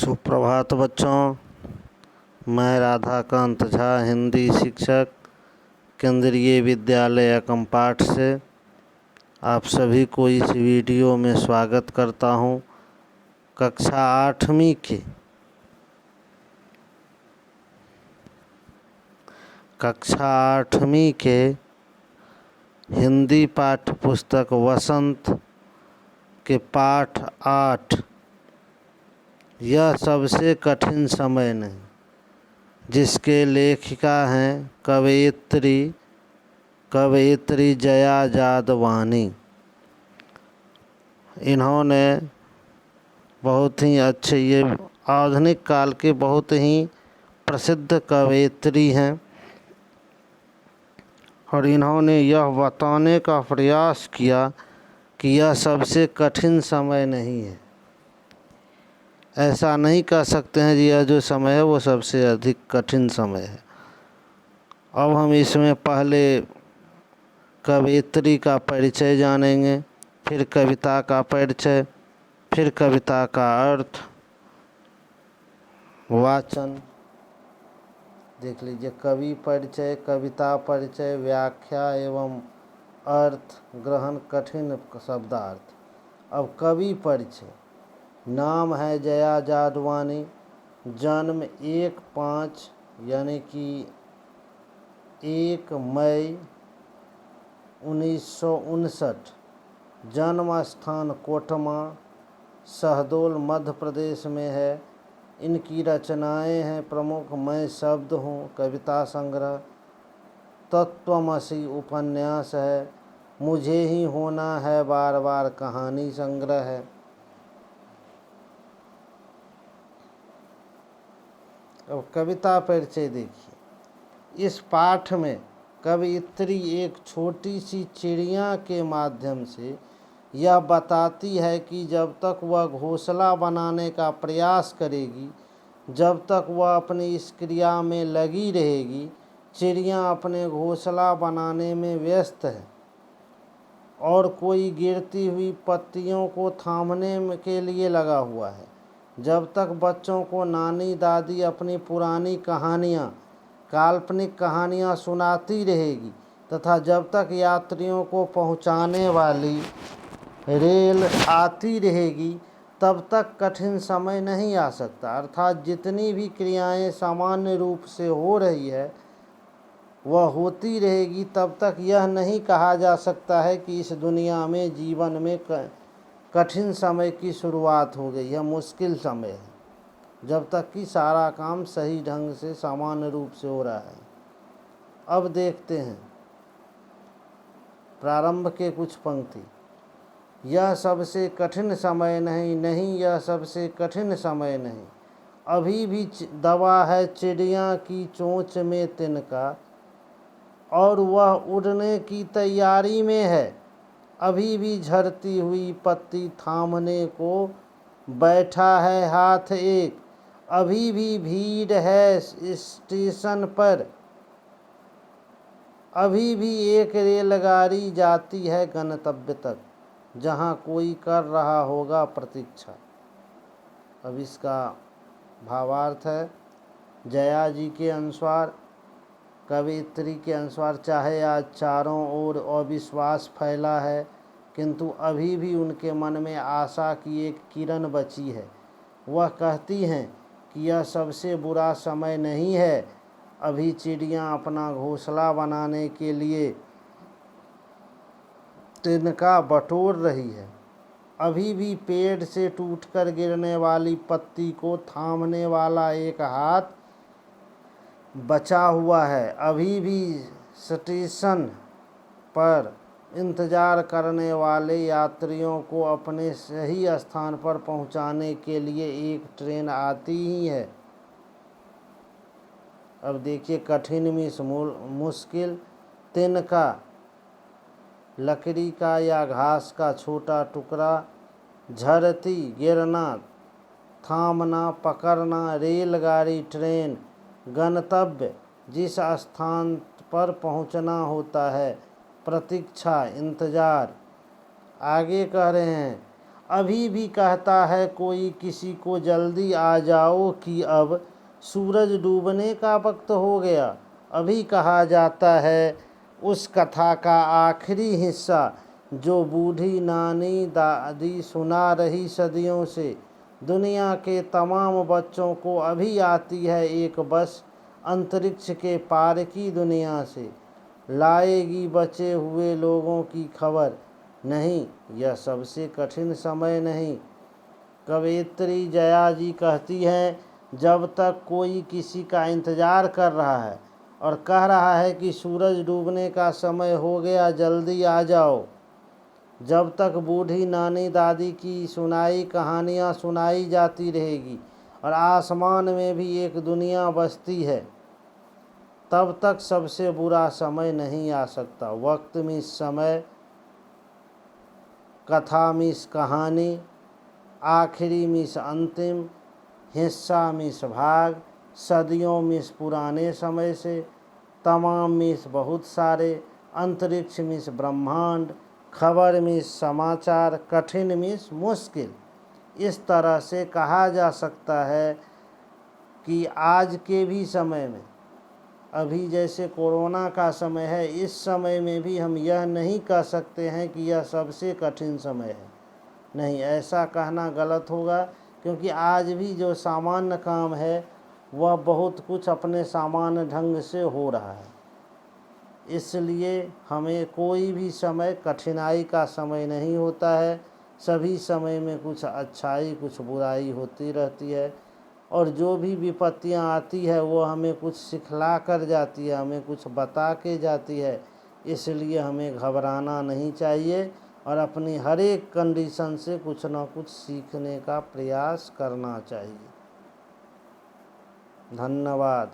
सुप्रभात बच्चों, मैं राधाकांत झा हिंदी शिक्षक केंद्रीय विद्यालय एकमपाठ से आप सभी को इस वीडियो में स्वागत करता हूं। कक्षा 8वीं के हिंदी पाठ्य पुस्तक वसंत के पाठ 8 यह सबसे कठिन समय नहीं, जिसके लेखिका हैं कवयित्री जया जादवानी। इन्होंने बहुत ही अच्छे, ये आधुनिक काल के बहुत ही प्रसिद्ध कवयित्री हैं और इन्होंने यह बताने का प्रयास किया कि यह सबसे कठिन समय नहीं है। ऐसा नहीं कह सकते हैं कि यह जो समय है वो सबसे अधिक कठिन समय है। अब हम इसमें पहले कवयित्री का परिचय जानेंगे, फिर कविता का परिचय, फिर कविता का अर्थ, वाचन। देख लीजिए, कवि परिचय, कविता परिचय, व्याख्या एवं अर्थ ग्रहण, कठिन शब्दार्थ। अब कवि परिचय। नाम है जया जादवानी, जन्म 1/5 यानी कि 1 मई 1959, जन्म स्थान कोटमा, शहडोल मध्य प्रदेश में है। इनकी रचनाएं हैं प्रमुख मैं शब्द हूँ कविता संग्रह, तत्वमसि उपन्यास है, मुझे ही होना है बार बार कहानी संग्रह है। अब कविता परिचय देखिए। इस पाठ में कवयित्री एक छोटी सी चिड़िया के माध्यम से यह बताती है कि जब तक वह घोंसला बनाने का प्रयास करेगी, जब तक वह अपनी इस क्रिया में लगी रहेगी, चिड़िया अपने घोंसला बनाने में व्यस्त है और कोई गिरती हुई पत्तियों को थामने के लिए लगा हुआ है। जब तक बच्चों को नानी दादी अपनी पुरानी कहानियाँ, काल्पनिक कहानियाँ सुनाती रहेगी तथा जब तक यात्रियों को पहुँचाने वाली रेल आती रहेगी, तब तक कठिन समय नहीं आ सकता। अर्थात जितनी भी क्रियाएं सामान्य रूप से हो रही है वह होती रहेगी, तब तक यह नहीं कहा जा सकता है कि इस दुनिया में, जीवन में कठिन समय की शुरुआत हो गई है, मुश्किल समय है, जब तक कि सारा काम सही ढंग से सामान्य रूप से हो रहा है। अब देखते हैं प्रारंभ के कुछ पंक्ति। यह सबसे कठिन समय नहीं, नहीं यह सबसे कठिन समय नहीं, अभी भी दबा है चिड़िया की चोंच में तिनका और वह उड़ने की तैयारी में है। अभी भी झड़ती हुई पत्ती थामने को बैठा है हाथ एक, अभी भी भीड़ है स्टेशन पर, अभी भी एक रेलगाड़ी जाती है गंतव्य तक, जहां कोई कर रहा होगा प्रतीक्षा। अब इसका भावार्थ है, जया जी के अनुसार, कवयित्री के अनुसार, चाहे आज चारों ओर अविश्वास फैला है, किंतु अभी भी उनके मन में आशा की एक किरण बची है। वह कहती हैं कि यह सबसे बुरा समय नहीं है। अभी चिड़ियाँ अपना घोंसला बनाने के लिए तिनका बटोर रही है, अभी भी पेड़ से टूटकर गिरने वाली पत्ती को थामने वाला एक हाथ बचा हुआ है, अभी भी स्टेशन पर इंतजार करने वाले यात्रियों को अपने सही स्थान पर पहुंचाने के लिए एक ट्रेन आती ही है। अब देखिए, कठिन में मुश्किल, तिनका लकड़ी का या घास का छोटा टुकड़ा, झड़ती, गिरना, थामना, पकड़ना, रेलगाड़ी, ट्रेन, गंतव्य, जिस स्थान पर पहुंचना होता है, प्रतीक्षा, इंतजार। आगे कह रहे हैं, अभी भी कहता है कोई किसी को, जल्दी आ जाओ कि अब सूरज डूबने का वक्त हो गया। अभी कहा जाता है उस कथा का आखिरी हिस्सा जो बूढ़ी नानी दादी सुना रही सदियों से। दुनिया के तमाम बच्चों को अभी आती है एक बस अंतरिक्ष के पार की दुनिया से, लाएगी बचे हुए लोगों की खबर। नहीं, यह सबसे कठिन समय नहीं। कवयित्री जया जी कहती हैं, जब तक कोई किसी का इंतज़ार कर रहा है और कह रहा है कि सूरज डूबने का समय हो गया, जल्दी आ जाओ, जब तक बूढ़ी नानी दादी की सुनाई कहानियाँ सुनाई जाती रहेगी और आसमान में भी एक दुनिया बसती है, तब तक सबसे बुरा समय नहीं आ सकता। वक्त मीन्स समय, कथा मीन्स कहानी, आखिरी मीन्स अंतिम, हिस्सा मीन्स भाग, सदियों मीन्स पुराने समय से, तमाम मीन्स बहुत सारे, अंतरिक्ष मीन्स ब्रह्मांड, खबर मीन्स समाचार, कठिन मीन्स मुश्किल। इस तरह से कहा जा सकता है कि आज के भी समय में, अभी जैसे कोरोना का समय है, इस समय में भी हम यह नहीं कह सकते हैं कि यह सबसे कठिन समय है। नहीं, ऐसा कहना गलत होगा, क्योंकि आज भी जो सामान्य काम है वह बहुत कुछ अपने सामान्य ढंग से हो रहा है। इसलिए हमें कोई भी समय कठिनाई का समय नहीं होता है। सभी समय में कुछ अच्छाई कुछ बुराई होती रहती है, और जो भी विपत्तियां आती है वो हमें कुछ सिखला कर जाती है, हमें कुछ बता के जाती है। इसलिए हमें घबराना नहीं चाहिए और अपनी हर एक कंडीशन से कुछ ना कुछ सीखने का प्रयास करना चाहिए। धन्यवाद।